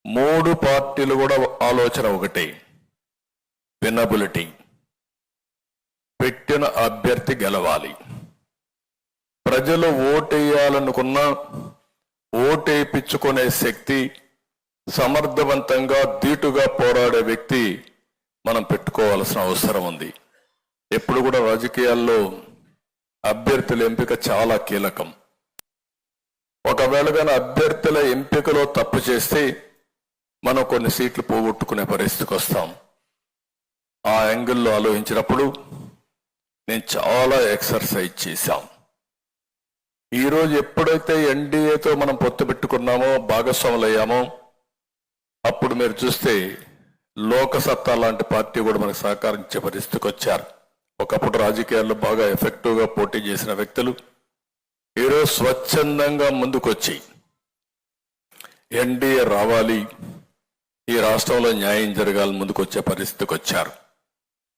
మూడు పార్టీలు కూడా ఆలోచన ఒకటే, వినబిలిటీ. పెట్టిన అభ్యర్థి గెలవాలి. ప్రజలు ఓటేయాలనుకున్నా ఓటేయించుకునే శక్తి, సమర్థవంతంగా ధీటుగా పోరాడే వ్యక్తి మనం పెట్టుకోవాల్సిన అవసరం ఉంది. ఎప్పుడు కూడా రాజకీయాల్లో అభ్యర్థుల ఎంపిక చాలా కీలకం. ఒకవేళ కానీ అభ్యర్థుల ఎంపికలో తప్పు చేస్తే మనం కొన్ని సీట్లు పోగొట్టుకునే పరిస్థితికి వస్తాం. ఆ యాంగిల్లో ఆలోచించినప్పుడు నేను చాలా ఎక్సర్సైజ్ చేశాం. ఈరోజు ఎప్పుడైతే ఎన్డీఏతో మనం పొత్తు పెట్టుకున్నామో, భాగస్వాములు అయ్యామో, అప్పుడు మీరు చూస్తే లోకసత్తా లాంటి పార్టీ కూడా మనకు సహకరించే పరిస్థితికి వచ్చారు. ఒకప్పుడు రాజకీయాల్లో బాగా ఎఫెక్టివ్గా పోటీ చేసిన వ్యక్తులు ఈరోజు స్వచ్ఛందంగా ముందుకొచ్చి ఎన్డీఏ రావాలి, ఈ రాష్ట్రంలో న్యాయం జరగాలని ముందుకొచ్చే పరిస్థితికి వచ్చారు.